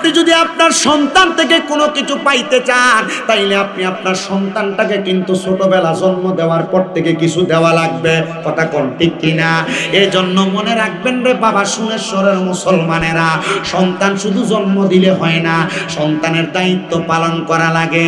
আপনি যদি আপনার সন্তান থেকে কোনো কিছু পাইতে চান, তাইলে আপনি আপনার সন্তানটাকে কিন্তু ছোটবেলা জন্ম দেওয়ার পর থেকে কিছু দেওয়া লাগবে। কথা কোন ঠিক কিনা? এই জন্য মনে রাখবেন রে বাবা, সুনেশ্বরের মুসলমানেরা, সন্তান শুধু জন্ম দিলে হয় না, সন্তানের দায়িত্ব পালন করা লাগে।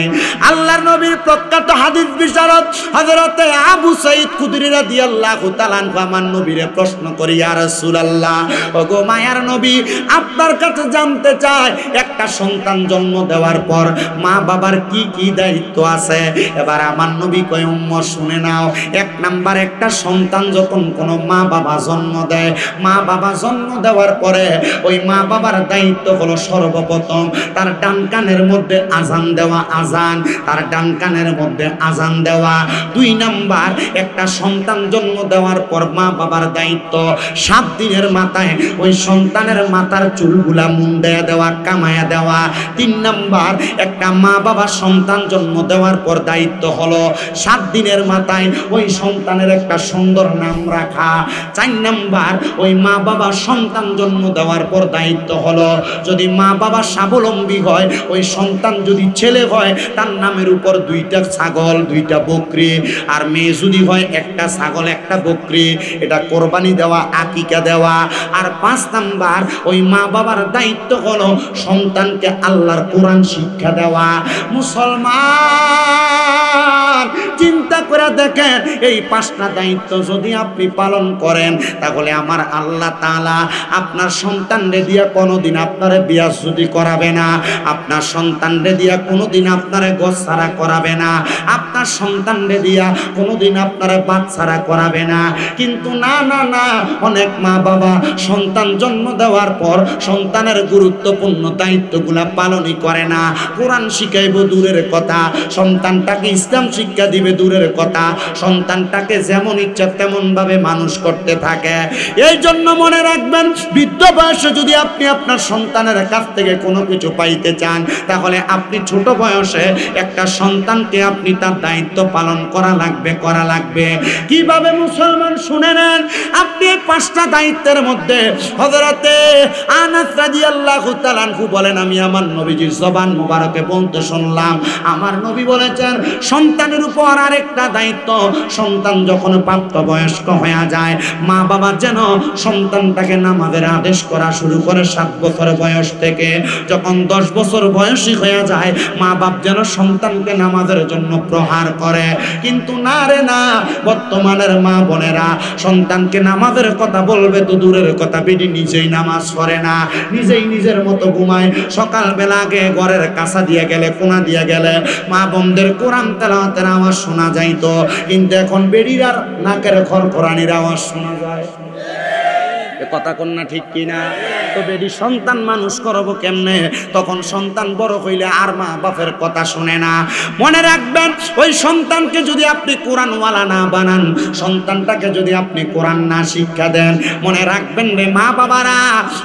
আল্লাহর নবীর প্রখ্যাত হাদিস বিশারদ হযরতে আবু সাঈদ খুদরি রাদিয়াল্লাহু তাআলা আমার নবীরে প্রশ্ন করি, ইয়া রাসূলুল্লাহ, ওগো মায়ার নবী, আপনার কাছে জানতে চাই একটা সন্তান জন্ম দেওয়ার পর মা বাবার কি কি দায়িত্ব আছে। এবার আমার নবী কয়, উম্মত শুনে নাও। এক নাম্বার, একটা সন্তান যখন কোনো মা বাবা জন্ম দেয়, মা বাবা জন্ম দেওয়ার পরে ওই মা বাবার দায়িত্ব হলো সর্বপ্রথম তার ডান কানের মধ্যে আজান দেওয়া, আজান, তার ডান কানের মধ্যে আজান দেওয়া। দুই নাম্বার, একটা সন্তান জন্ম দেওয়ার পর মা বাবার দায়িত্ব 7 দিনের মাথায় ওই সন্তানের মাথার চুলগুলা মুন্ডায়া দেওয়া, কামায়া দেওয়া। 3 নাম্বার, একটা মা বাবা সন্তান জন্ম দেওয়ার পর দায়িত্ব হলো 7 দিনের মাথায় ওই সন্তানের একটা সুন্দর নাম রাখা। 4 নাম্বার, ওই মা বাবা সন্তান জন্ম দেওয়ার পর দায়িত্ব হলো যদি মা বাবা স্বাবলম্বী হয়, ওই সন্তান যদি ছেলে হয় তার নামের উপর 2টা ছাগল 2টা বকরি, আর মেয়ে যদি হয় 1টা ছাগল 1টা বকরি, এটা কোরবানি দেওয়া, আকিকা দেওয়া। আর 5 নাম্বার, ওই মা বাবার দায়িত্ব হলো সন্তানকে আল্লাহর কোরআন শিক্ষা দেওয়া। মুসলমান, চিন্তা করে দেখেন, এই 5টা দায়িত্ব যদি আপনি পালন করেন, তাহলে আমার আল্লাহ তাআলা আপনার সন্তানরে দিয়া কোনোদিন আপনারে বিয়া শুদি করাবে না, আপনার সন্তানরে দিয়া কোনোদিন আপনারে গোছাড়া করাবে না, আপনার সন্তানরে দিয়া কোনোদিন আপনারে বাচ্চারা করাবে না। কিন্তু না না না, অনেক মা বাবা সন্তান জন্ম দেওয়ার পর সন্তানের গুরুত্বপূর্ণ দায়িত্বগুলা পালনই করে না। কোরআন শিখাইব দূরের কথা, সন্তানটাকে ইসলাম শিক্ষা দিবে দূরের কথা, সন্তানটাকে যেমন ইচ্ছা তেমন ভাবে মানুষ করতে থাকে। এই জন্য মনে রাখবেন, বৃদ্ধ বয়সে যদি আপনি আপনার সন্তানের কাছ থেকে কোনো কিছু পাইতে চান, তাহলে আপনি ছোট বয়সে একটা সন্তানকে আপনি তার দায়িত্ব পালন করা লাগবে। কিভাবে মুসলমান শুনে নেন, আপনি এই 5টা দায়িত্বের মধ্যে হযরতে আনাস রাদিয়াল্লাহু তাআলা আনহু বলেন, আমি আমার নবীজির জবান মুবারকে বলতে শুনলাম, আমার নবী বলেছেন সন্তানের উপর আরেকটা দায়িত্ব, সন্তান যখন প্রাপ্তবয়স্ক হয়ে যায়, মা বাবা যেন সন্তানটাকে নামাজের আদেশ করা শুরু করে 7 বছর বয়স থেকে। যখন 10 বছর বয়সী হয়ে যায়, মা বাপ যেন সন্তানকে নামাজের জন্য প্রহার করে। কিন্তু না রে না, বর্তমানের মা বোনেরা সন্তানকে নামাজের কথা বলবে তো দূরের কথা, বেটি নিজেই নামাজ পড়ে না, নিজেই নিজের মতো ঘুমায়। সকালবেলা আগে ঘরের কাছা দিয়ে গেলে, কোনা দিয়ে গেলে মা বোনদের কোরআন তেলাওয়াতের আওয়াজ শোনা যাইতো, কিন্তু এখন বেড়ির আর নাকের খড়খড়ানির আওয়াজ শোনা যায়। কথা কন না ঠিক কিনা? তো বেডি সন্তান মানুষ করবো কেমনে? তখন সন্তান বড় হইলে আর মা বাপের কথা শুনে না। মনে রাখবেন, ওই সন্তানকে যদি আপনি কোরআনওয়ালা না বানান, সন্তানটাকে যদি আপনি কোরআন না শিক্ষা দেন, মনে রাখবেন রে মা বাবারা,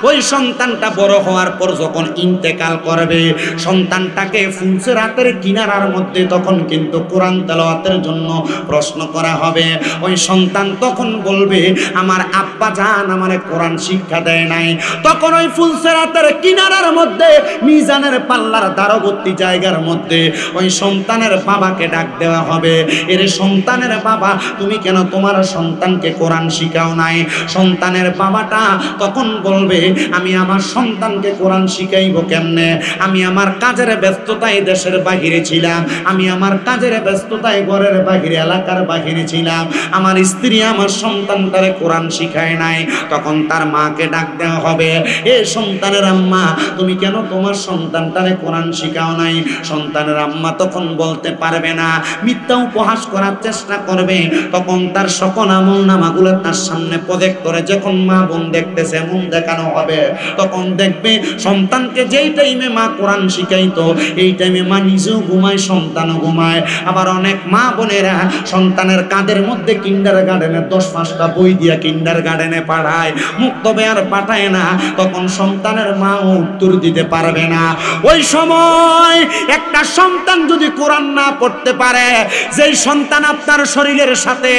ওই সন্তানটা বড় হওয়ার পর যখন ইন্তেকাল করবে, সন্তানটাকে ফুলসিরাতের কিনারার মধ্যে তখন কিন্তু কোরআন তেলাওয়াতের জন্য প্রশ্ন করা হবে। ওই সন্তান তখন বলবে, আমার আব্বা জান আমারে কোরআন শিক্ষা দেয় নাই। তখন ওই ফুলসিরাতের কিনারার মধ্যে মিজানের পাল্লার দ্বারবর্তী জায়গার মধ্যে ওই সন্তানের বাবাকে ডাক দেওয়া হবে, এর সন্তানের বাবা, তুমি কেন তোমার সন্তানকে কোরআন শিখাও নাই? সন্তানের বাবাটা তখন বলবে, আমি আমার সন্তানকে কোরআন শিখাইব কেমনে? আমি আমার কাজের ব্যস্ততায় দেশের বাহিরে ছিলাম, আমি আমার কাজের ব্যস্ততায় ঘরের বাহিরে, এলাকার বাহিরে ছিলাম, আমার স্ত্রী আমার সন্তানটারে কোরআন শিখায় নাই। তখন তার মাকে ডাক দেওয়া হবে, এ সন্তানের আম্মা, তুমি কেন তোমার সন্তানটারে কোরআন শিখাও নাই? সন্তানের আম্মা তখন বলতে পারবে না, মিথ্যা উপহাস করার চেষ্টা করবে। তখন তার সকল আমল নামাগুলো তার সামনে প্রজেক্ট করে যখন মা বোন দেখতেছে এমন দেখানো হবে, তখন দেখবে সন্তানকে যেই টাইমে মা কোরআন শিখাইতো, এই টাইমে মা নিজেও ঘুমায়, সন্তানও ঘুমায়। আবার অনেক মা বোনেরা সন্তানের কাঁধের মধ্যে কিন্ডার গার্ডেনের 10-5টা বই দিয়া কিন্ডার গার্ডেনে পাঠায়, মুক্ত বেয়ার পাঠায় না, তখন সন্তানের মা উত্তর দিতে পারবে না। ওই সময় একটা সন্তান যদি কোরআন না পড়তে পারে, যেই সন্তান আপনার শরীরের সাথে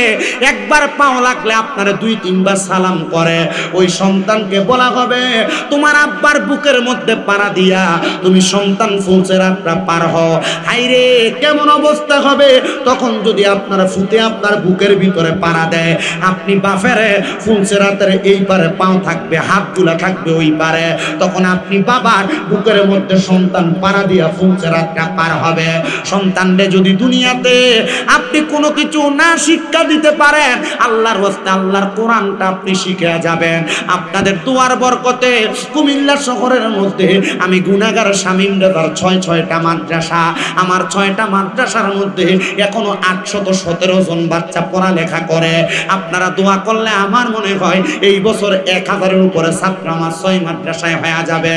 একবার পাও লাগলে আপনার 2-3 বার সালাম করে, ওই সন্তানকে বলা হবে তোমার আব্বার বুকের মধ্যে পাড়া দিয়া তুমি সন্তান ফুলসেরাতটা পার হও। হাইরে কেমন অবস্থা হবে তখন যদি আপনার ফুতে আপনার বুকের ভিতরে পাড়া দেয়। আপনি বাফেরে ফুলসেরাতের এই পারে পাও থাকবে, হাতগুলা থাকবে ওই পারে, তখন আপনি বাবার বুকের মধ্যে সন্তান পাড়া দিয়া ফুলসেরাতটা পার হবে। সন্তানরে যদি দুনিয়াতে আপনি কোনো কিছু না শিক্ষা দিতে পারেন, আল্লাহর ওয়াস্তে আল্লাহর কোরআনটা আপনি শিখে যাবেন। আপনাদের দুয়ার বরকতে কুমিল্লা শহরের মধ্যে আমি গুনাহগার শামীম দাদার 6টা মাদ্রাসা, আমার 6টা মাদ্রাসার মধ্যে এখনো 817 জন বাচ্চা পড়ালেখা করে। আপনারা দোয়া করলে আমার মনে হয় এই বছর 1000-এর উপরে ছাত্র আমার 6 মাদ্রাসায় হয়ে যাবে।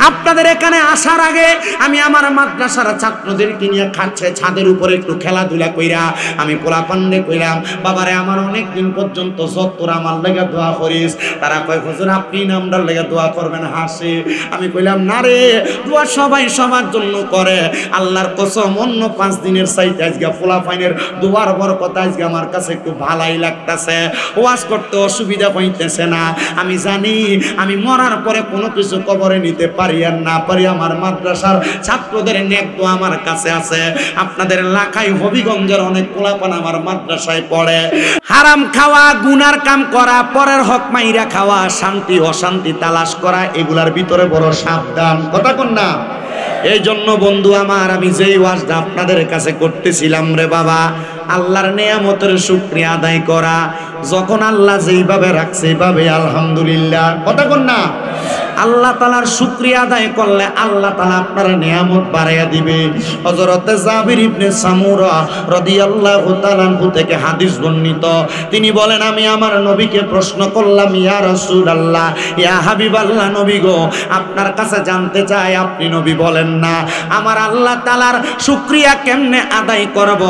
আপনাদের এখানে আসার আগে আমি আমার মাদ্রাসার ছাত্রদেরকে নিয়ে খাচ্ছে ছাদের উপরে একটু খেলাধুলা কইরা আমি পোলাপান্ডে কইলাম, বাবারে আমার অনেক দিন পর্যন্ত সত্তর আমার লেগে দোয়া করিস। তারা কয় হুজুর আপনি নামটার লেগে দোয়া করবেন, হাসে। আমি কইলাম না রে, দোয়া সবাই সবার জন্য করে। আল্লাহর কসম অন্য 5 দিনের চাইতে আজকে পোলাপাইনের দোয়ার বরকত আজকে আমার কাছে একটু ভালাই লাগতেছে। ওয়াজ করতে অসুবিধা হইতেছে না। আমি জানি আমি মরার পরে কোনো কিছু কবরে নিতে পারি আর না পারি, আমার মাদ্রাসার ছাত্রদের নেক দোয়া আমার কাছে আছে। আপনাদের লাখাই হবিগঞ্জের অনেক পোলাপান আমার মাদ্রাসায় পড়ে। হারাম খাওয়া, গুনার কাম করা, পরের হক মাইরা খাওয়া, শান্তি অশান্তি তালাশ করা, এগুলার ভিতরে বড় সাবধান। কথা কোন না? এই জন্য বন্ধু আমার আমি যেই ওয়াজটা আপনাদের কাছে করতেছিলাম রে বাবা, আল্লাহর নেয়ামতের শুকরিয়া আদায় করা। যখন আল্লাহ যেইভাবে রাখছে এইভাবে আলহামদুলিল্লাহ। কথা কোন না? আল্লাহ তাআলার শুকরিয়া আদায় করলে আল্লাহ তাআলা আপনার নিয়ামত বাড়াইয়া দিবে। হযরতে জাবির ইবনে সামুরা রাদিয়াল্লাহু তাআলা আনহু থেকে হাদিস বর্ণিত, তিনি বলেন আমি আমার নবীকে প্রশ্ন করলাম, ইয়া রাসূলুল্লাহ, ইয়া হাবিবাল্লাহ, নবী গো আপনার কাছে জানতে চাই আপনি নবী বলেন না আমার আল্লাহ তাআলার শুকরিয়া কেমনে আদায় করব।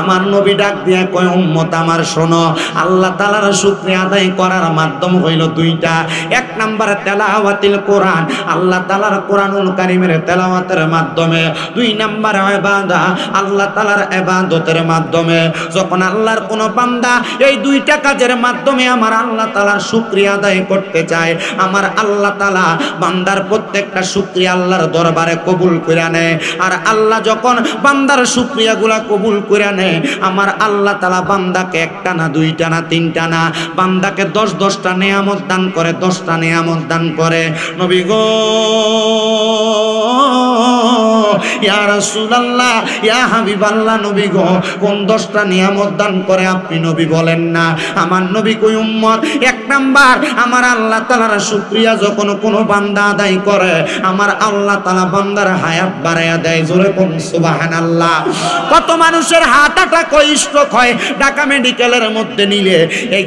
আমার নবী ডাক দিয়া কয়, উম্মত আমার শোনো, আল্লাহ তাআলার শুকরিয়া আদায় করার মাধ্যম হইল 2টা। 1 নম্বরে তেলাওয়াতিল কোরআন, আল্লাহ তাআলার কোরআনুল কারীমের তেলাওয়াতের মাধ্যমে। 2 নম্বরে ইবাদত, আল্লাহ তাআলার ইবাদতের মাধ্যমে। যখন আল্লাহর কোন বান্দা এই 2টা কাজের মাধ্যমে আমার আল্লাহ তাআলার শুকরিয়া আদায় করতে চায়, আমার আল্লাহ তাআলা বান্দার প্রত্যেকটা শুকরিয়া আল্লাহর দরবারে কবুল করে নেয়। আর আল্লাহ যখন বান্দার শুকরিয়াগুলা কবুল করে নেয়, আমার আল্লাহ তাআলা বান্দাকে 1টা না 2টা না 3টা না, বান্দাকে 10-10টা নিয়ামত দান করে, 10টা নিয়ামত দান করে। নবী গো ইয়া রাসূলুল্লাহ, ইয়া হাবিবাল্লাহ, নবী গো কোন 10টা নিয়ামত দান করে আপনি নবী বলেন না। আমার নবী কই, উম্মত 1 নাম্বার আমার আল্লাহ তাআলার শুকরিয়া যখন কোনো বান্দা আদায় করে, আমার আল্লাহ তাআলা বান্দার হায়াত বাড়ায়া দেয়। জোরে কোন সুবহানাল্লাহ। কত মানুষের হার্ট অ্যাটাক হয়, স্ট্রোক হয়, ঢাকা মেডিকেলের মধ্যে নিলে এই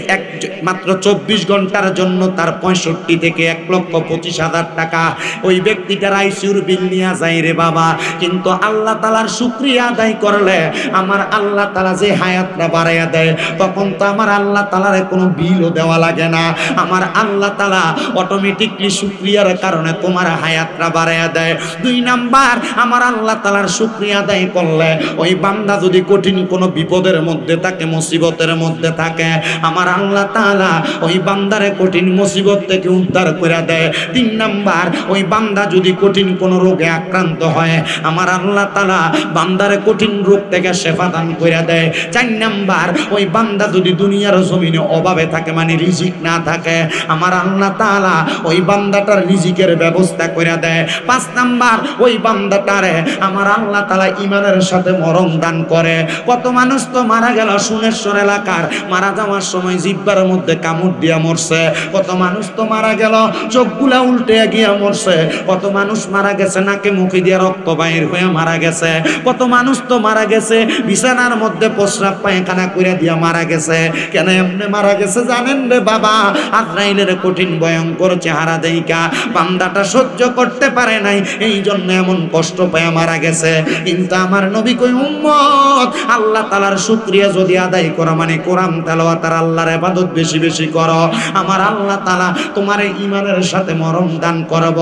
মাত্র 24 ঘন্টার জন্য তার 65 থেকে 1,25,000 টাকা ওই ব্যক্তিটার আইসিইউর বিল নিয়ে যায় রে বাবা। কিন্তু আল্লাহ তাআলার শুকরিয়া আদায় করলে আমার আল্লাহ তাআলা যে হায়াতটা বাড়াইয়া দেয়, তখন তো আমার আল্লাহ তাআলার কোনো বিলও দেওয়া লাগে না। আমার আল্লাহ তাআলা অটোমেটিকলি শুকরিয়ার কারণে তোমার হায়াতটা বাড়াইয়া দেয়। 2 নাম্বার আমার আল্লাহ তাআলার শুকরিয়া আদায় করলে ওই বান্দা যদি কঠিন কোনো বিপদের মধ্যে থাকে, মুসিবতের মধ্যে থাকে, আমার আল্লাহ তাআলা ওই বান্দারে কঠিন মুসিবত থেকে উদ্ধার করে দেয়। 3 নাম্বার ওই বান্দা যদি কঠিন কোনো রোগে আক্রান্ত হয়, আমার আল্লাহ তাআলা বান্দারে কঠিন রোগ থেকে শিফা দান করে দেয়। 4 নাম্বার ওই বান্দা যদি দুনিয়ার জমিনে অভাবে থাকে, মানে রিজিক না থাকে, আমার আল্লাহ তাআলা ওই বান্দাটার রিজিকের ব্যবস্থা করে দেয়। 5 নাম্বার ওই বান্দাটারে আমার আল্লাহ তাআলা ঈমানের সাথে মরণ দান করে। কত মানুষ তো মারা গেল সুনেশ্বর এলাকার, মারা যাওয়ার সময় জিহ্বার মধ্যে কামড় দিয়া মরছে। কত মানুষ তো মারা গেল চোখগুলা উল্টে গিয়া মরছে। কত মানুষ মারা গেছে নাকে মুখে দিয়ে রক্ত বাইর হয়ে মারা গেছে। কত মানুষ তো মারা গেছে বিছানার মধ্যে প্রস্রাব পায়খানা করে দিয়া মারা গেছে। কেন এমনি মারা গেছে জানেন রে বাবা? আজরাইলের কঠিন ভয়ঙ্কর চেহারা দেইকা বান্দাটা সহ্য করতে পারে নাই, এই জন্য এমন কষ্ট পেয়ে মারা গেছে। কিন্তু আমার নবী কই, উম্মত আল্লাহ তাআলার শুকরিয়া যদি আদায় করা মানে কোরআন তেলাওয়াত আর আল্লাহর ইবাদত বেশি বেশি বেশি করো, আমার আল্লাহ তাআলা তোমার এই ঈমানের সাথে মরণ দান করব।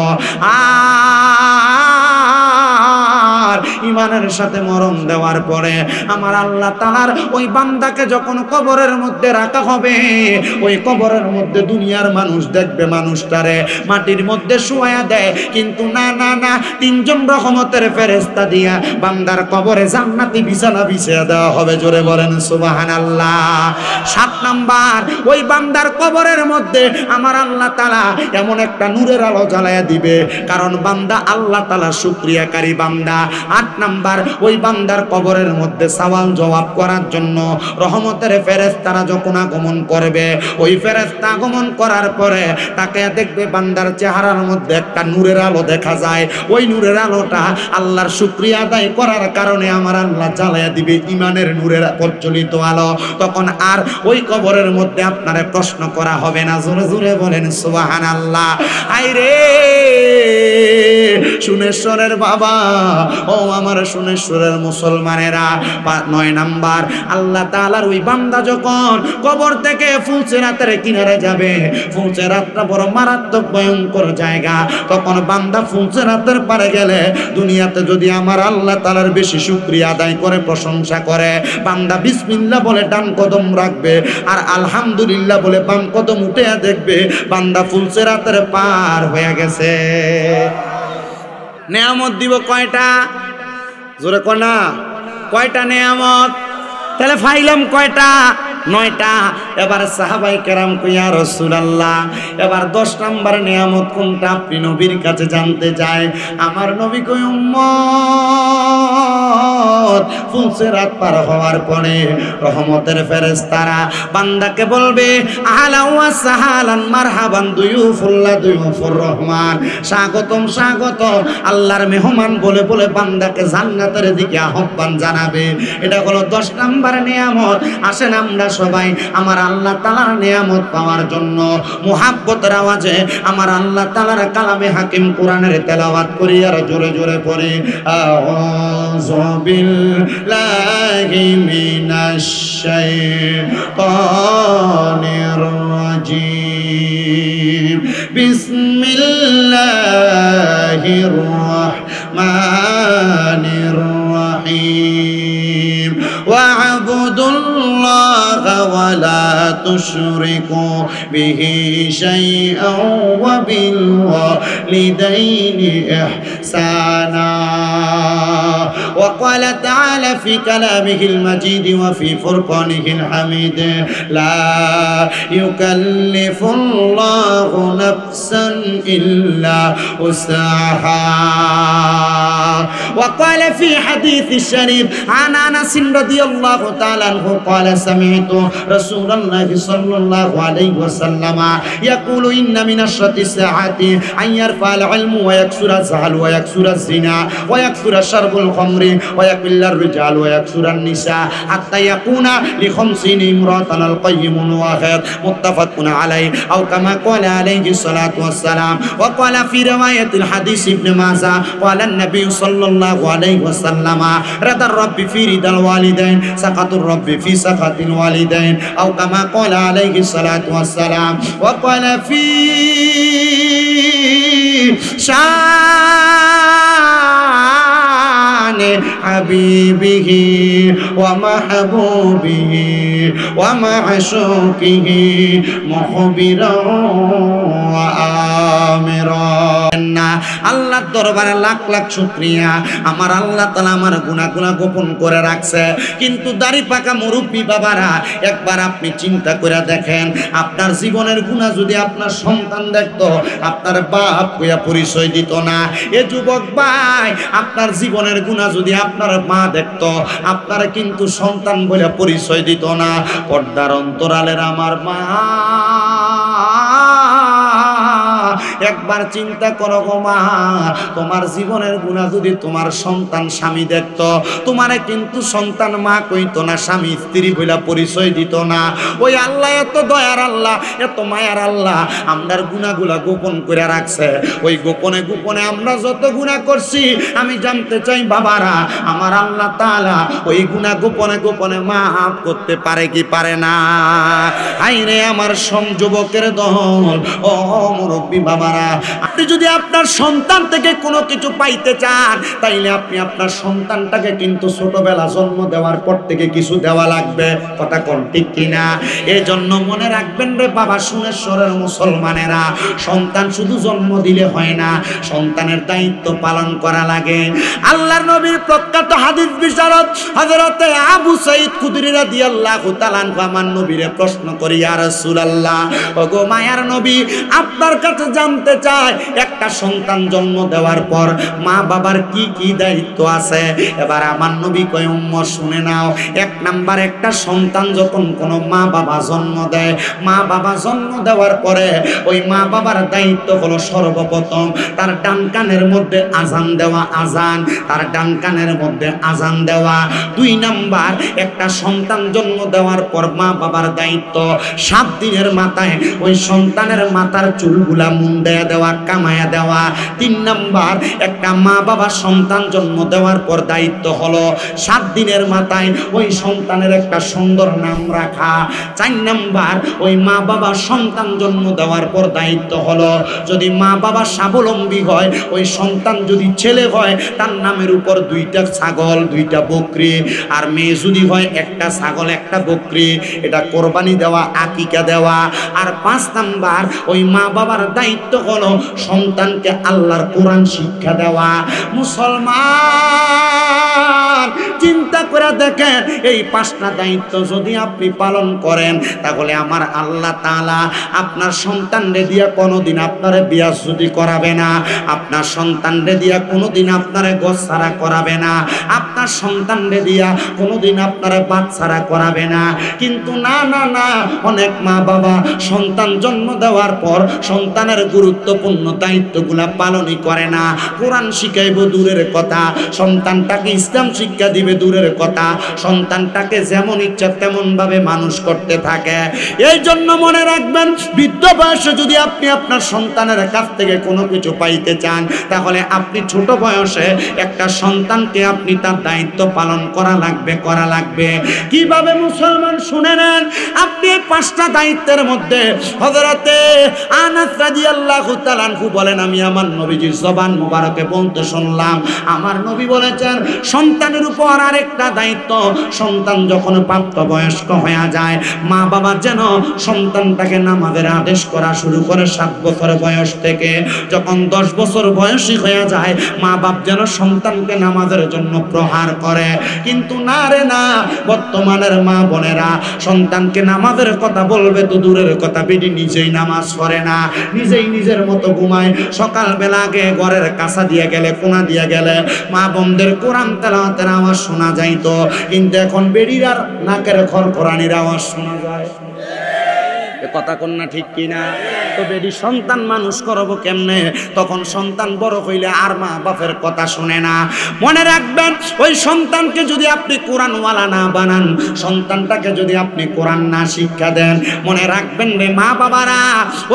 আর ঈমানের সাথে মরণ দেওয়ার পরে আমার আল্লাহ তাআলার ওই বান্দাকে যখন কবরের মধ্যে রাখা হবে, ওই কবরের মধ্যে দুনিয়ার মানুষ দেখবে মানুষটারে মাটির মধ্যে শুয়ায়া দেয়, কিন্তু না না না, তিনজন রহমতের ফেরেশতা দিয়া বান্দার কবরে জান্নাতি বিছানা বিছিয়ে দেওয়া হবে। জোরে বলেন সুবহানাল্লাহ। 7 নাম্বার, ওই বান্দার কবরের মধ্যে আমার আল্লাহ তাআলা এমন একটা নূরের আলো জ্বালায়া দিবে, কারণ বান্দা আল্লাহ তাআলার শুকরিয়াকারী বান্দা। 8 নাম্বার, ওই বান্দার কবরের মধ্যে সওয়াল জবাব করার জন্য রহমতের ফেরেশতারা যখন আগমন করবে, ওই ফেরেশতা আগমন করার পরে তাকে দেখবে বান্দার চেহারার মধ্যে একটা নূরের আলো দেখা যায়। ওই নূরের আলোটা আল্লাহর শুকরিয়া আদায় করার কারণে আমার আল্লাহ জ্বালায়া দিবে ঈমানের নূরের প্রজ্বলিত আলো। তখন আর ওই কবরের মধ্যে আপনারে প্রশ্ন করা হবে না। জোরে জোরে বলেন সুবহানাল্লাহ। আইরে শুনেশ্বরের বাবা, ও আমার শুনেশ্বরের মুসলমানেরা, 9 নাম্বার, আল্লাহ তাআলার ওই বান্দা যখন কবর থেকে ফুলসিরাতের কিনারে যাবে, ফুলসিরাতটা বড় মারাত্মক ভয়ঙ্কর জায়গা, তখন বান্দা ফুলসিরাতের পারে গেলে দুনিয়াতে যদি আমার আল্লাহ তাআলার বেশি শুকরিয়া আদায় করে প্রশংসা করে, বান্দা বিসমিল্লাহ বলে ডান কদম রাখবে আর আলহামদুলিল্লাহ বলে বাম কদম উঠে দেখবে বান্দা ফুলসিরাতের পার হয়ে গেছে। নেয়ামত দিব কয়টা? জোরে কর না, কয়টা নেয়ামত? তাহলে ফাইলাম কয়টা? 9টা। এবার সাহাবায়ে কেরাম কইয়া রাসূলুল্লাহ, এবার 10 নাম্বার নেয়ামত কোনটা আপনি নবীর কাছে জানতে চায়। আমার নবী কই, উম্মত ফুলসিরাত পার হওয়ার পরে রহমতের ফেরেশতারা বান্দাকে বলবে, আহলান ওয়া সাহালান মারহাবান দুয়ুফুল্লাহ দুয়ুফুর রহমান, স্বাগতম স্বাগতম, আল্লাহর মেহমান বলে বলে বান্দাকে জান্নাতের দিকে আহ্বান জানাবে। এটা হলো 10 নাম্বার নেয়ামত। আসেন আমরা সবাই আমার আল্লাহ তাআলার নিয়ামত পাওয়ার জন্য মুহাব্বতের আওয়াজে আমার আল্লাহ তাআলার কালামে হাকিম কোরআনের তেলাওয়াত করি আর জোরে জোরে পড়ি। আউযু বিল্লাহি মিনাশ শাইতানির রাজিম, বিসমিল্লাহির রাহমানির রাহিম, ওয়া'বুদুল্লাহা ওয়া লা তুশরিকু বিহি শাইআন ওয়া বিল ওয়ালিদাইনি ইহসানা। وقال تعالى في كلامه المجيد وفي فرقانه الحميد، لا يكلف الله نفسا إلا وسعها. وقال في حديث الشريف عن أنس رضي الله تعالى عنه قال سمعت رسول الله صلى الله عليه وسلم يقول إن من أشرط الساعات أن يرفع العلم ويكثر الجهل ويكثر الزنا ويكثر شرب الخمر ويقل الرجال ويكثر النساء حتى يكون ل50 امرأة القيم واحد، متفق عليه أو كما قال عليه الصلاة والسلام. وقال في رواية الحديث ابن ماجه قال النبي صلى الله عليه وسلم رضا الرب في رضا الوالدين، سخط الرب في سخط الوالدين، أو كما قال عليه الصلاة والسلام. وقال في شان حبيبه ومحبوبه ومعشوقه مخبرا وآمرا। আল্লাহর দরবারে লাখ লাখ শুকরিয়া, আমার আল্লাহ তাআলা আমার গুনাহগুলো গোপন করে রাখছে। কিন্তু দাড়ি পাকা মুরব্বী বাবারা, একবার আপনি চিন্তা করে দেখেন, আপনার জীবনের গুনাহ যদি আপনার সন্তান দেখতো, আপনার বাপ কইয়া পরিচয় দিত না। এ যুবক ভাই, আপনার জীবনের গুনাহ যদি আপনার মা দেখতো, আপনার কিন্তু সন্তান বলে পরিচয় দিত না। পর্দার অন্তরালের আমার মা, একবার চিন্তা করো গো মা, তোমার জীবনের গুনাহ যদি তোমার সন্তান স্বামী দেখত, তোমারে কিন্তু সন্তান মা কইতো না, স্বামী স্ত্রী বইলা পরিচয় দিত না। ওই আল্লাহ এত দয়ার আল্লাহ, এত মায়ার আল্লাহ, আমরার গুনাহগুলা গোপন করে রাখছে। ওই গোপনে গোপনে আমরা যত গুনাহ করছি, আমি জানতে চাই বাবারা, আমার আল্লাহ তাআলা ওই গুনাহ গোপনে গোপনে মাফ করতে পারে কি পারে না? হায়রে আমার যুবকের দল, ও মুরব্বী বাবারা, আপনি যদি আপনার সন্তান থেকে কোনো কিছু পাইতে চান, তাইলে আপনি আপনার সন্তানটাকে কিন্তু ছোটবেলা জন্ম দেওয়ার পর থেকে কিছু দেওয়া লাগবে। কথা কোন ঠিক কিনা? এই জন্য মনে রাখবেন রে বাবা, সুনেশ্বরের মুসলমানেরা, সন্তান শুধু জন্ম দিলে হয় না, সন্তানের দায়িত্ব পালন করা লাগে। আল্লাহর নবীর প্রখ্যাত হাদিস বিশারদ হযরতে আবু সাঈদ খুদরি রাদিয়াল্লাহু তাআলা আমার নবীরে প্রশ্ন করি, ইয়া রাসূলুল্লাহ, ওগো মায়ার নবী, আপনার কাছে জানতে চাই, একটা সন্তান জন্ম দেওয়ার পর মা বাবার কি কি দায়িত্ব আছে? এবার আমার নবী কয়, উম্মত শুনে নাও। এক নাম্বার, একটা সন্তান যখন কোনো মা বাবা জন্ম দেয়, মা বাবা জন্ম দেওয়ার পরে ওই মা বাবার দায়িত্ব হলো সর্বপ্রথম তার ডান কানের মধ্যে আজান দেওয়া, আজান, তার ডান কানের মধ্যে আজান দেওয়া। দুই নাম্বার, একটা সন্তান জন্ম দেওয়ার পর মা বাবার দায়িত্ব 7 দিনের মাথায় ওই সন্তানের মাথার চুলগুলা মুন্ডায়া দেওয়া, কামায়া দেওয়া। 3 নাম্বার, একটা মা বাবা সন্তান জন্ম দেওয়ার পর দায়িত্ব হলো 7 দিনের মাথায় ওই সন্তানের একটা সুন্দর নাম রাখা। 4 নাম্বার, ওই মা বাবা সন্তান জন্ম দেওয়ার পর দায়িত্ব হলো, যদি মা বাবা স্বাবলম্বী হয়, ওই সন্তান যদি ছেলে হয়, তার নামের উপর 2টা ছাগল 2টা বকরি, আর মেয়ে যদি হয় 1টা ছাগল 1টা বকরি, এটা কোরবানি দেওয়া, আকিকা দেওয়া। আর 5 নাম্বার, ওই মা বাবার দায়িত্ব হলো সন্তানকে আল্লাহর কোরআন শিক্ষা দেওয়া। মুসলমান, চিন্তা করে দেখেন, এই 5টা দায়িত্ব যদি আপনি পালন করেন, তাহলে আমার আল্লাহ তাআলা আপনার সন্তানরে দিয়া কোনোদিন আপনারে বিয়া শুদি করাবে না, আপনার সন্তানরে দিয়া কোনোদিন আপনারে গোছ ছাড়া করাবে না, আপনার সন্তানরে দিয়া কোনোদিন আপনারে বাদ ছাড়া করাবে না। কিন্তু না না না, অনেক মা বাবা সন্তান জন্ম দেওয়ার পর সন্তানের গুরুত্বপূর্ণ দায়িত্বগুলা পালনই করে না। কোরআন শিখাইব দূরের কথা, সন্তানটাকে ইসলাম শিক্ষা দিবে দূরের কথা, সন্তানটাকে যেমন ইচ্ছা তেমন ভাবে মানুষ করতে থাকে। এই জন্য মনে রাখবেন, বৃদ্ধ বয়সে যদি আপনি আপনার সন্তানের কাছ থেকে কোনো কিছু পাইতে চান, তাহলে আপনি ছোট বয়সে একটা সন্তানকে আপনি তার দায়িত্ব পালন করা লাগবে। কিভাবে মুসলমান শুনে নেন, আপনি 5টা দায়িত্বের মধ্যে হযরতে আনাস রাদিয়াল্লাহু তাআলা আনহু বলেন, আমি আমার নবীজির জবান মুবারকে বলতে শুনলাম, আমার নবী বলেছেন, সন্তানের উপর আরেকটা দায়িত্ব, সন্তান যখন প্রাপ্তবয়স্ক হয়ে যায়, মা বাবা যেন সন্তানটাকে নামাজের আদেশ করা শুরু করে 7 বছর বয়স থেকে। যখন 10 বছর বয়সী হয়ে যায়, মা বাপ যেন সন্তানকে নামাজের জন্য প্রহার করে। কিন্তু না রে না, বর্তমানের মা বোনেরা সন্তানকে নামাজের কথা বলবে তো দূরের কথা, বেটি নিজেই নামাজ পড়ে না, নিজেই নিজের মতো ঘুমায়। সকালবেলা আগে ঘরের কাছা দিয়ে গেলে, কোনা দিয়ে গেলে মা বোনদের কোরআন তেলাওয়াতের আওয়াজ শোনা যাইতো, কিন্তু এখন বেড়ির আর নাকের খড়খড়ানির আওয়াজ শোনা যায়। কথা কন্যা ঠিক কিনা? তো বেডি সন্তান মানুষ করব কেমনে? তখন সন্তান বড় হইলে আর মা বাপের কথা শুনে না। মনে রাখবেন, ওই সন্তানকে যদি আপনি কোরআনওয়ালা না বানান, সন্তানটাকে যদি আপনি কোরআন না শিক্ষা দেন, মনে রাখবেন রে মা বাবারা,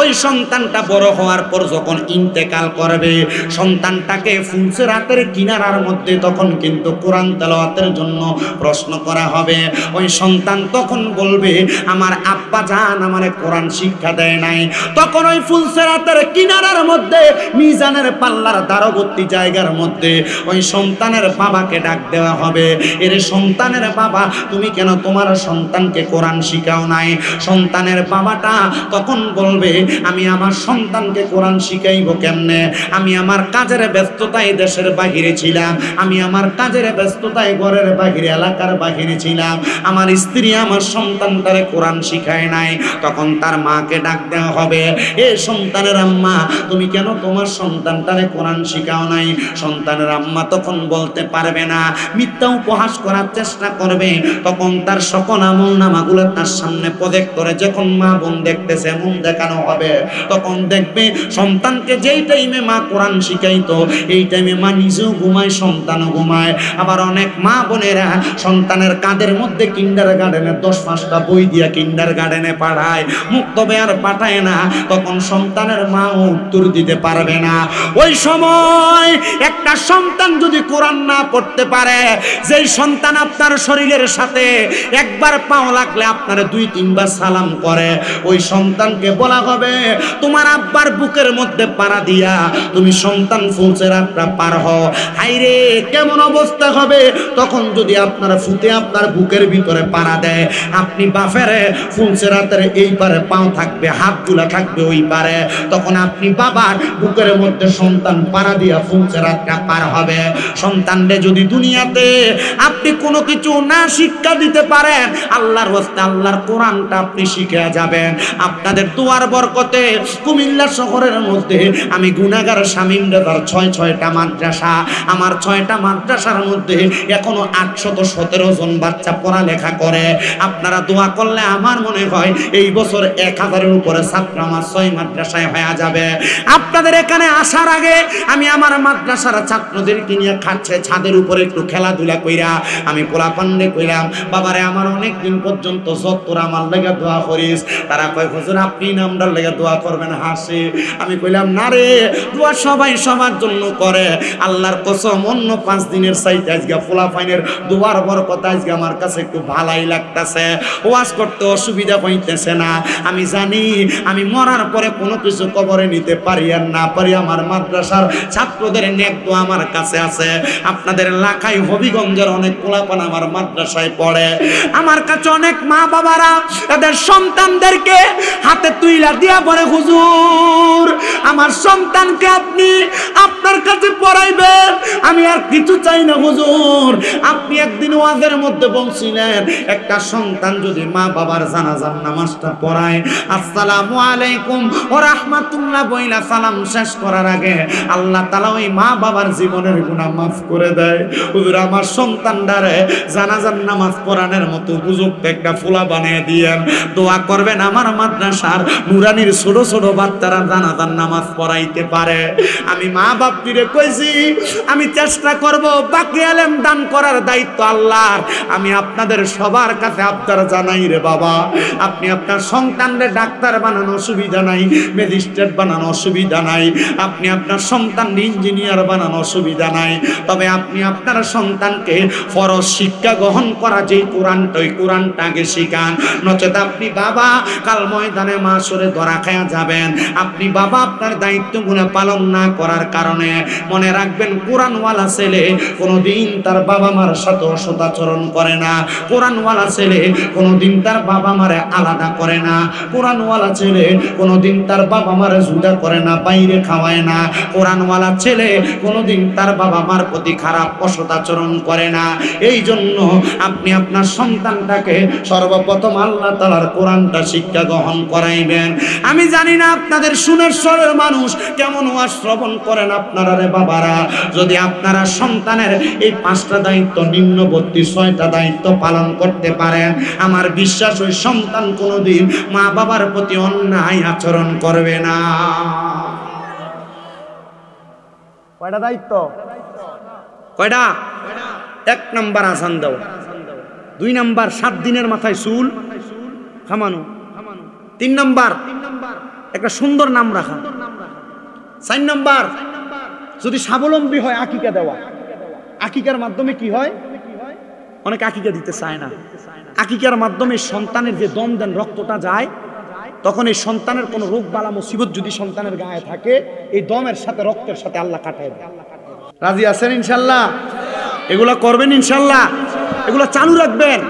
ওই সন্তানটা বড় হওয়ার পর যখন ইন্তেকাল করবে, সন্তানটাকে ফুলসেরাতের কিনারার মধ্যে তখন কিন্তু কোরআন তেলাওয়াতের জন্য প্রশ্ন করা হবে। ওই সন্তান তখন বলবে, আমার আব্বা জান আমারে কোরআন শিক্ষা দেয় নাই। তখন ওই ফুলসেরাতের কিনারার মধ্যে, মিজানের পাল্লার দ্বারবর্তী জায়গার মধ্যে ওই সন্তানের বাবাকে ডাক দেওয়া হবে, এর সন্তানের বাবা, তুমি কেন তোমার সন্তানকে কোরআন শিখাও নাই? সন্তানের বাবাটা তখন বলবে, আমি আমার সন্তানকে কোরআন শিখাইব কেমনে? আমি আমার কাজের ব্যস্ততায় দেশের বাহিরে ছিলাম, আমি আমার কাজের ব্যস্ততায় ঘরের বাহিরে, এলাকার বাহিরে ছিলাম, আমার স্ত্রী আমার সন্তানটারে কোরআন শিখায় নাই। তখন তার মাকে ডাক দেওয়া হবে, এ সন্তানের আম্মা তুমি কেন তোমার সন্তানটারে কোরআন শিখাও নাই? সন্তানের আম্মা তখন বলতে পারবে না, মিথ্যা উপহাস করার চেষ্টা করবে। তখন তার সকল আমল নামাগুলো তার সামনে প্রজেক্ট করে যখন মা বোন দেখতেছে এমন দেখানো হবে, তখন দেখবে সন্তানকে যেই টাইমে মা কোরআন শিখাইতো এই টাইমে মা নিজেও ঘুমায়, সন্তানও ঘুমায়। আবার অনেক মা বোনেরা সন্তানের কাঁধের মধ্যে কিন্ডারগার্টেনের 10-5টা বই দিয়া কিন্ডারগার্টেনে পাঠায়, মুক্তবে আর পাঠায় না। তখন সন্তানের মাও উত্তর দিতে পারবে না। ওই সময় একটা সন্তান যদি কোরআন না পড়তে পারে, যেই সন্তান আপনার শরীরের সাথে একবার পাও লাগলে আপনারে 2-3 বার সালাম করে, ওই সন্তানকে বলা হবে তোমার আব্বার বুকের মধ্যে পাড়া দিয়া তুমি সন্তান ফুলসেরাতটা পার হও। হাইরে কেমন অবস্থা হবে তখন যদি আপনার ফুতে আপনার বুকের ভিতরে পাড়া দেয়, আপনি বাফেরে ফুলসেরাতের এই পারে পাও থাকবে, হাতগুলা থাকবে ওই পারে, তখন আপনি বাবার বুকের মধ্যে সন্তান পাড়া দিয়া ফুলসেরাতটা পার হবে। সন্তানরে যদি দুনিয়াতে আপনি কোনো কিছু না শিক্ষা দিতে পারেন, আল্লাহর ওয়াস্তে আল্লাহর কোরআনটা আপনি শিখে যাবেন। আপনাদের দুয়ার বরকতে কুমিল্লা শহরের মধ্যে আমি গুনাহগার শামীম দাদার 6টা মাদ্রাসা, আমার 6টা মাদ্রাসার মধ্যে এখনো 817 জন বাচ্চা পড়ালেখা করে। আপনারা দোয়া করলে আমার মনে হয় এই বছর 1000-এর উপরে ছাত্র আমার 6 মাদ্রাসায় হয়ে যাবে। আপনাদের এখানে আসার আগে আমি আমার মাদ্রাসার ছাত্রদেরকে নিয়ে খাচ্ছে ছাদের উপরে একটু খেলাধুলা কইরা আমি পোলাপান্ডে কইলাম, বাবারে আমার অনেক দিন পর্যন্ত যতর আমার লেগে দোয়া করিস। তারা কয় হুজুর আপনি নামটার লেগে দোয়া করবেন, হাসে। আমি কইলাম না রে, দোয়া সবাই সবার জন্য করে। আল্লাহর কসম অন্য 5 দিনের চাইতে আজকে পোলাপাইনের দোয়ার বরকত আজকে আমার কাছে একটু ভালোই লাগতেছে। ওয়াজ করতে অসুবিধা হইতেছে না। আমি জানি আমি মরার পরে কোনো কিছু কবরে নিতে পারি আর না পারি, আমার মাদ্রাসার ছাত্রদের নেক দোয়া আমার কাছে আছে। আপনাদের এলাকায় হবিগঞ্জের অনেক পোলাপান আমার মাদ্রাসায় পড়ে। আমার কাছে অনেক মা বাবারা তাদের সন্তানদেরকে হাতে তুইলা দিয়া বলে হুজুর আমার সন্তানকে আপনি আপনার কাছে পড়াইবেন, আমি আর কিছু চাই না হুজুর। আপনি একদিন ওয়াজের মধ্যে বলছিলেন একটা সন্তান যদি মা বাবার জানাজার নামাজটা পড়ায় আসসালামু আলাইকুম ওয়া রাহমাতুল্লাহ বইলা সালাম শেষ করার আগে আল্লাহ তাআলা ওই মা বাবার জীবনের গুনাহ মাফ করে দেয়। হুজুর আমার সন্তানটারে জানাজার নামাজ পড়ানোর মতো উপযুক্ত একটা ফুলা বানিয়ে দিয়েন। দোয়া করবেন আমার মাদ্রাসার নুরানির ছোট ছোট বাচ্চারা জানাজার নামাজ পড়াইতে পারে। আমি মা বাপটিরে কইছি আমি চেষ্টা করব, বাকি আলেম দান করার দায়িত্ব আল্লাহর। আমি আপনাদের সবার কাছে আবদার জানাই রে বাবা, আপনি আপনার সন্তানরে ডাক্তার বানানো অসুবিধা নাই, ম্যাজিস্ট্রেট বানানো অসুবিধা নাই, আপনি আপনার সন্তানকে ইঞ্জিনিয়ার বানানো অসুবিধা নাই, তবে আপনি আপনার সন্তানকে ফরজ শিক্ষা গ্রহণ করা যে কোরআনটা ওই কোরআনটা আগে শিখান। নচেত আপনি বাবা কাল ময়দানে মাশরে ধরা খায়া যাবেন। আপনি বাবা আপনার দায়িত্বগুলো পালন না করার কারণে মনে রাখবেন কোরআনওয়ালা ছেলে কোনোদিন তার বাবা মার সাথে অসদাচরণ করে না। কোরআনওয়ালা ছেলে কোনোদিন তার বাবা মারে আলাদা করে না। কোরআনওয়ালা ছেলে কোনোদিন তার বাবা মারে জুদা করে না, বাইরে খাওয়ায় না। কোরআনওয়ালা ছেলে কোনোদিন তার বাবা মার প্রতি খারাপ অসদাচরণ করে না। এই জন্য আপনি আপনার সন্তানটাকে সর্বপ্রথম আল্লাহ তাআলার কোরআনটা শিক্ষা গ্রহণ করাইবেন। আমি জানি না আপনাদের সুনেশ্বরের মানুষ কেমন ওয়াজ শ্রবণ করেন আপনারা রে বাবারা। যদি আপনারা সন্তানের এই 5টা দায়িত্ব নিম্নবর্তী 6টা দায়িত্ব পালন করতে পারেন, আমার বিশ্বাস ওই সন্তান কোনোদিন মা বাবার প্রতি অন্যায় আচরণ করবে না। কয়টা দায়িত্ব? কয়টা? 1 নাম্বার আযান দাও, 2 নাম্বার 7 দিনের মাথায় চুল খামানো, 3 নাম্বার একটা সুন্দর নাম রাখা, 4 নাম্বার যদি স্বাবলম্বী হয় আকিকা দেওয়া। আকিকার মাধ্যমে কি হয়? অনেক আকিকা দিতে চায় না। আকিকার মাধ্যমে সন্তানের যে দম দেন রক্তটা যায়, তখন এই সন্তানের কোনো রোগ বালা মুসিবত যদি সন্তানের গায়ে থাকে এই দমের সাথে রক্তের সাথে আল্লাহ কাটায় দেয়। রাজি আছেন ইনশাল্লাহ? এগুলো করবেন ইনশাল্লাহ? এগুলো চালু রাখবেন,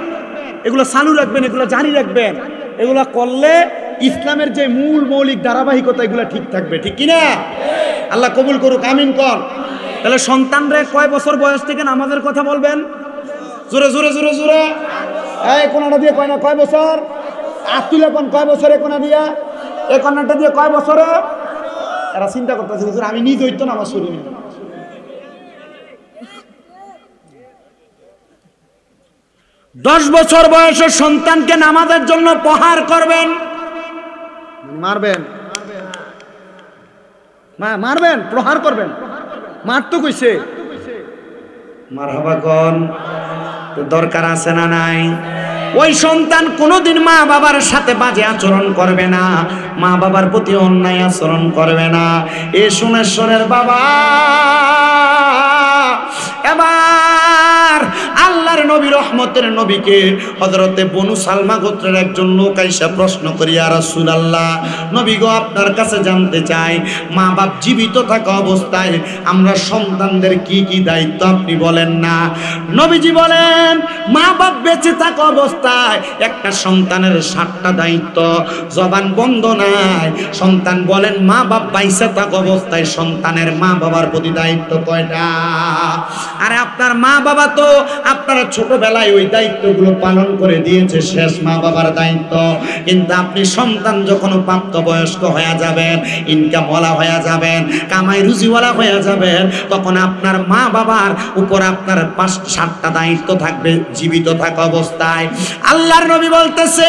এগুলো চালু রাখবেন, এগুলো জারি রাখবেন। এগুলো করলে ইসলামের যে মূল মৌলিক ধারাবাহিকতা এগুলো ঠিক থাকবে, ঠিক কিনা? আল্লাহ কবুল করুক, আমিন কর। তাহলে সন্তানরে কয় বছর বয়স থেকে নামাজের কথা বলবেন? জোরে জোরে জোরে জোরে, এই কোনটা দিয়ে কয় না, কয় বছর? তুলে কোন কয় বছরে কোনা দিয়া এই কন্যাটা দিয়ে কয় বছরে এরা চিন্তা করতেছে হুজুর আমি নিজে হইতো না আমার শরীর 10 বছর বয়সের সন্তানকে নামাজের জন্য প্রহার করবেন মারবেন মারবেন প্রহার করবেন মার তো কইছে মারহাবা কোন তো দরকার আছে না নাই ওই সন্তান কোনোদিন মা বাবার সাথে বাজে আচরণ করবে না মা বাবার প্রতি অন্যায় আচরণ করবে না এ সোনেশ্বরের বাবা এবার আল্লাহর নবী রহমতের নবীকে হযরতে বনু সালমা গোত্রের একজন লোক আইসা প্রশ্ন করি ইয়া রাসূলুল্লাহ নবী গো আপনার কাছে জানতে চাই মা বাপ জীবিত থাকা অবস্থায় আমরা সন্তানদের কি কি দায়িত্ব আপনি বলেন না নবীজি বলেন মা বাপ বেঁচে থাকা অবস্থায় একটা সন্তানের 7টা দায়িত্ব জবান বন্ধ নাই সন্তান বলেন মা বাপ বাইসে থাকা অবস্থায় সন্তানের মা বাবার প্রতি দায়িত্ব কয়টা আরে আপনার মা বাবা তো আপনারা ছোটবেলায় ওই দায়িত্বগুলো পালন করে দিয়েছে শেষ মা বাবার দায়িত্ব কিন্তু আপনি সন্তান যখন প্রাপ্তবয়স্ক হয়ে যাবেন ইনকামওয়ালা হয়ে যাবেন কামাই রুজিওয়ালা হয়ে যাবেন তখন আপনার মা বাবার উপর আপনার 7টা দায়িত্ব থাকবে জীবিত থাকা অবস্থায় আল্লাহর নবী বলতেছে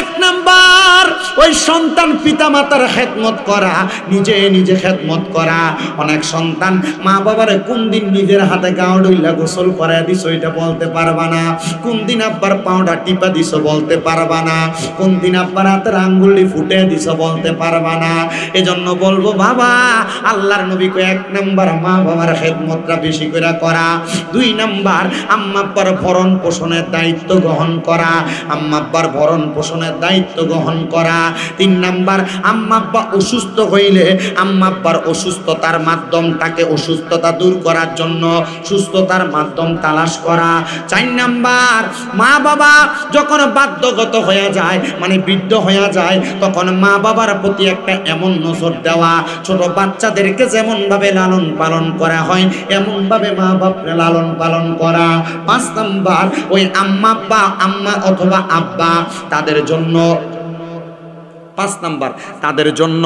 1 নাম্বার ওই সন্তান পিতামাতার খেদমত করা নিজে খেদমত করা অনেক সন্তান মা বাবার কোন দিন নিজের হাতে গাও ডইলা গোসল করায় দিছো এটা বলতে পারবা না কোন দিন আব্বার পাউডা টিপা দিছো বলতে পারবা না কোন দিন আব্বার হাতের আঙ্গুলি ফুটে দিছো বলতে পারবা না এজন্য বলবো বাবা আল্লাহর নবী কয় 1 নাম্বার মা বাবার খেদমতটা বেশি করে করা 2 নাম্বার আম্মা আব্বার ভরণ পোষণের দায়িত্ব গ্রহণ করা আম্মা আব্বার ভরণ পোষণের দায়িত্ব গ্রহণ করা 3 নাম্বার আম্মা আব্বা অসুস্থ হইলে আম্মা আব্বার অসুস্থতার মাধ্যমটাকে অসুস্থতা দূর করার জন্য সুস্থতার মাধ্যম তালাশ করা 4 নাম্বার মা বাবা যখন বাধ্যগত হয়ে যায় মানে বৃদ্ধ হয়ে যায় তখন মা বাবার প্রতি একটা এমন নজর দেওয়া ছোট বাচ্চাদেরকে যেমন ভাবে লালন পালন করা হয় এমন ভাবে মা বাপকে লালন পালন করা 5 নাম্বার ওই আম্মা অথবা আব্বা তাদের জন্য 5 নাম্বার তাদের জন্য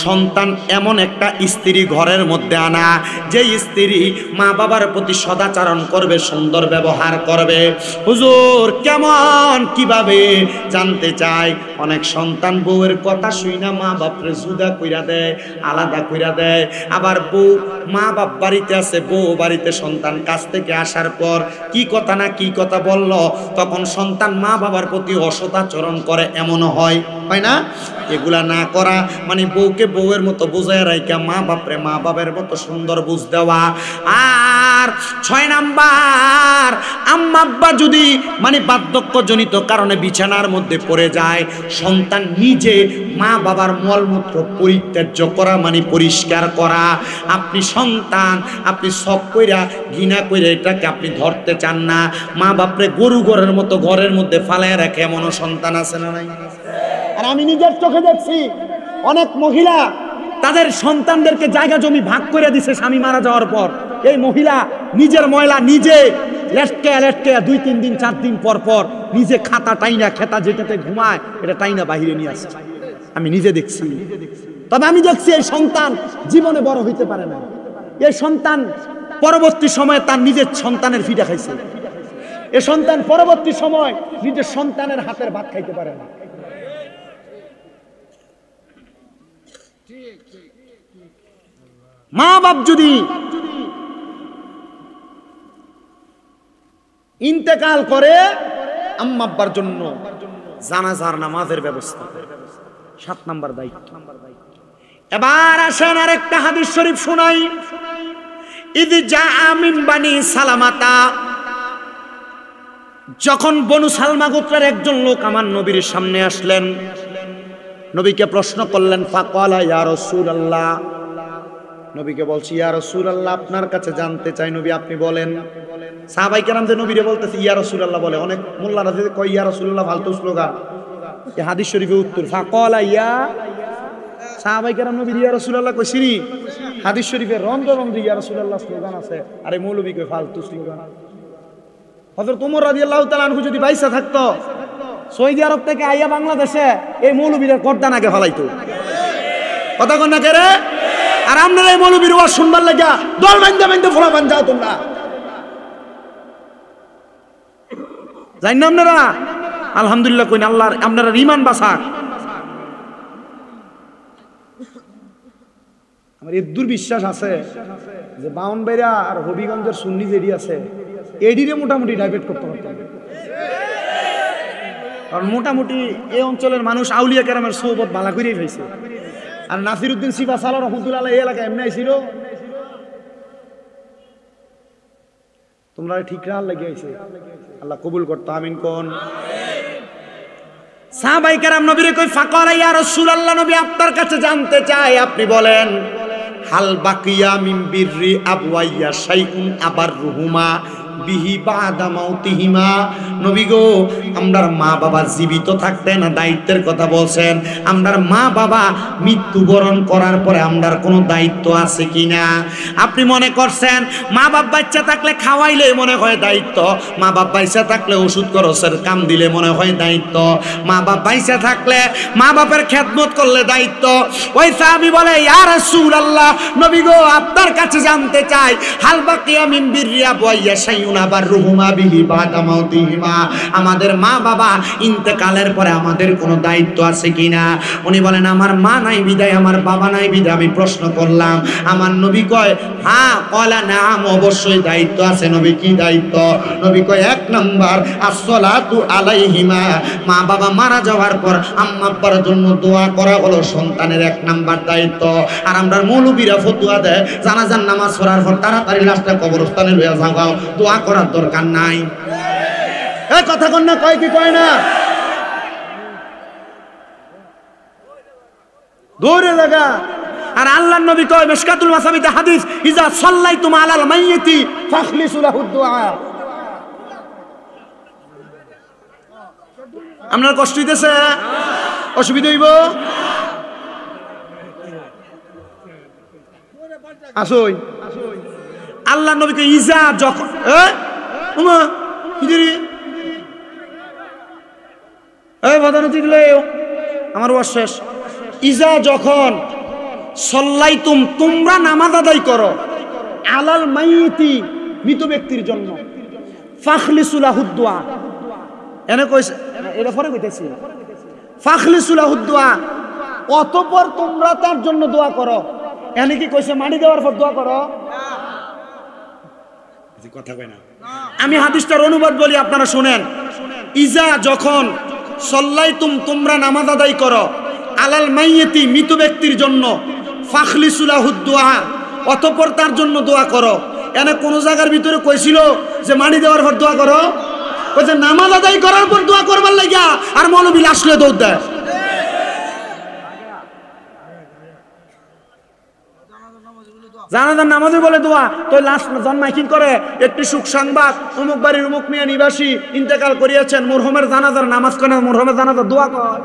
সন্তান এমন একটা স্ত্রী ঘরের মধ্যে আনা যে স্ত্রী মা বাবার প্রতি সদাচরণ করবে সুন্দর ব্যবহার করবে হুজুর কেমন কিভাবে জানতে চাই অনেক সন্তান বউয়ের কথা শুইনা মা বাপরে জুদা কইরা দেয় আলাদা কইরা দেয় আবার বউ মা বাপ বাড়িতে আছে বউ বাড়িতে সন্তান কাছ থেকে আসার পর কি কথা না কি কথা বলল তখন সন্তান মা বাবার প্রতি অসদাচরণ করে এমনও হয় না এগুলা না করা মানে বউকে বউয়ের মতো বুঝায় রাইকা মা বাপরে মা বাবার মতো সুন্দর বুঝ দেওয়া আর 6 নাম্বার আম্মা আব্বা যদি মানে বার্ধক্যজনিত কারণে বিছানার মধ্যে পড়ে যায় সন্তান নিজে মা বাবার মলমূত্র পরিত্যাজ্য করা মানে পরিষ্কার করা আপনি সন্তান আপনি শখ কইরা ঘৃণা কইরা এটাকে আপনি ধরতে চান না মা বাপরে গরু ঘরের মতো ঘরের মধ্যে ফালায় রাখে এমনও সন্তান আছে না নাই আর আমি নিজের চোখে দেখছি অনেক মহিলা তাদের সন্তানদেরকে জায়গা জমি ভাগ করে দিছে স্বামী মারা যাওয়ার পর এই মহিলা নিজের ময়লা নিজে লেটকে 2-3 দিন 4 দিন পর পর নিজে খাতা টাইনা খেতা যেটাতে ঘুমায় এটা টাইনা বাহিরে নিয়ে আসছে আমি নিজে দেখছি তবে আমি দেখছি এই সন্তান জীবনে বড় হইতে পারে না এই সন্তান পরবর্তী সময়ে তার নিজের সন্তানের ফিটা খাইছে এই সন্তান পরবর্তী সময় নিজের সন্তানের হাতের ভাত খাইতে পারে না মা বাপ যদি ইন্তেকাল করে আম্মা আব্বার জন্য জানাজার নামাজের ব্যবস্থা 7 নাম্বার দায়িত্ব এবার আসেন আরেকটা হাদিস শরীফ শোনাই ইদ জাআ মিন বানি সালামাতা যখন বনু সালমা গোত্রের একজন লোক আমার নবীর সামনে আসলেন নবীকে প্রশ্ন করলেন ফাকালা ইয়া রাসূলুল্লাহ নবীকে বলছি ইয়া রাসূলুল্লাহ আপনার কাছে জানতে চাই নবী আপনি বলেন সাহাবায়ে কেরাম যে নবীরে বলতেছে ইয়া রাসূলুল্লাহ বলে অনেক মোল্লারা যে কয় ইয়া রাসূলুল্লাহ ফালতু স্লোগান এই হাদিস শরীফে উত্তর ফাকালা ইয়া সাহাবায়ে কেরাম নবী ইয়া রাসূলুল্লাহ কইছিনি হাদিস শরীফে রন্ধ্র ইয়া রাসূলুল্লাহ স্লোগান আছে আরে মৌলবী কই ফালতু স্লোগান হযরত ওমর রাদিয়াল্লাহু তাআলা আনহু যদি বাইসা থাকতো সৌদি আরব থেকে আইয়া বাংলাদেশে এই মৌলবীরা গর্দান আগে ফলাইতো, কথা কন না কে রে? আর আপনারা এই মৌলবীর ওয়াজ শুনবার লাগা দল বান্ধে বান্ধে ফোলাবান যাও তোমরা, জানি না আপনারা? আলহামদুলিল্লাহ কইন আল্লাহর আপনারা ইমান বাঁচাক। আমার এর দুর্বিশ্বাস আছে যে বাউনবাড়িয়া আর হবিগঞ্জের সুন্নি যেডি আছে এডিরে মোটামুটি ডাইভেট করতে পারতাম, কারণ মোটামুটি এই অঞ্চলের মানুষ আউলিয়া কেরামের সোহবত বালা করেই হয়েছে। আর নাসিরউদ্দিন সিফা সালা রহমতুল্লাহ এই এলাকায় এমনি আইছিল, তোমরা ঠিক রাল লাগে আইছে, আল্লাহ কবুল করতো, আমিন কোন। সাহাবায়ে কেরাম নবীরে কই ফাকালা ইয়া রাসূলুল্লাহ, নবী আপনার কাছে জানতে চাই, আপনি বলেন হাল বাকিয়া মিন বিররি আবওয়াইয়া শাইউন আবাররুহুমা বিহি বাদা মাউতিহিমা। নবী গো, আমরার মা বাবা জীবিত থাকতে না দায়িত্বের কথা বলছেন, আমরার মা বাবা মৃত্যুবরণ করার পরে আমরার কোনো দায়িত্ব আছে কিনা? আপনি মনে করছেন মা বাপ বাচ্চা থাকলে খাওয়াইলে মনে হয় দায়িত্ব, মা বাপ বাচ্চা থাকলে ওষুধ খরচের কাম দিলে মনে হয় দায়িত্ব, মা বাপ বাচ্চা থাকলে মা বাপের খেদমত করলে দায়িত্ব। ওই সাহাবী বলে ইয়া রাসূলুল্লাহ, নবী গো আপনার কাছে জানতে চাই হাল বাকিয়া মিন বিররি আবওয়াইয়া শাইউন আবাররুহুমা বিহি বাদা মাউতিহিমা, আমাদের মা বাবা ইন্তেকালের পরে আমাদের কোনো দায়িত্ব আছে কিনা? উনি বলেন আমার মা নাই বিদায়, আমার বাবা নাই বিদায় আমি প্রশ্ন করলাম। আমার নবী কয় হ্যাঁ, কলা নাম, অবশ্যই দায়িত্ব আছে। নবী কি দায়িত্ব? নবী কয় এক নাম্বার আসসালাতু আলাইহিমা, মা বাবা মারা যাওয়ার পর আম্মা আব্বার জন্য দোয়া করা হলো সন্তানের এক নাম্বার দায়িত্ব। আর আমরা মৌলবীরা ফতোয়া দেয় জানাজার নামাজ পড়ার পর তাড়াতাড়ি লাশটা কবরস্থানে লইয়া যাও, দোয়া করার দরকার নাই। এই কথা কন না, কয় কি কয় না? দৌড়ে লাগা। আর আল্লাহর নবী কয় মিশকাতুল মাসাবিতে হাদিস, ইজা সাল্লাইতুম আলাল মাইয়িতি ফাখলিসু লাহুদ দুআ। আপনার কষ্ট হইতেছে? অসুবিধা হইব? আসই আল্লাহর নবী কয় ইজা যখন ওমা কিদিরি এই বাদানতি দিলে আমার ওয়াজ শেষ। ইজা যখন সল্লাইতুম, তোমরা নামাজ আদায় করো, আলাল মাইয়িতি, মৃত ব্যক্তির জন্য, ফাখলিসু লাহুদ দুআ, এনে কইছে এটা পরে কইতেছি, ফাখলিসু লাহুদ দুআ, অতঃপর তোমরা তার জন্য দোয়া করো। এনে কি কইছে মাটি দেওয়ার পর দোয়া করো? কথা কয় না। আমি হাদিসটার অনুবাদ বলি, আপনারা শুনেন। ইজা যখন সল্লাইতুম, তোমরা নামাজ আদায় করো, আলাল মাইয়িতি, মৃত ব্যক্তির জন্য, ফাখলিসু লাহুদ দুআ, অতঃপর তার জন্য দোয়া করো। এনে কোন জায়গার ভিতরে কইছিল যে মাটি দেওয়ার পর দোয়া করো? কইছে নামাজ আদায় করার পর দোয়া করবার লাগিয়া। আর মৌলবী আসলে দৌড় দেয়। জানাজার নামাজে বলে দোয়া, তো লাস্ট জন মাইকিং করে একটি সুখ সংবাদ, অমুক বাড়ির অমুক মিয়া নিবাসী ইন্তেকাল করিয়াছেন, মরহুমের জানাজার নামাজ করে, মরহুমের জানাজার দোয়া কর।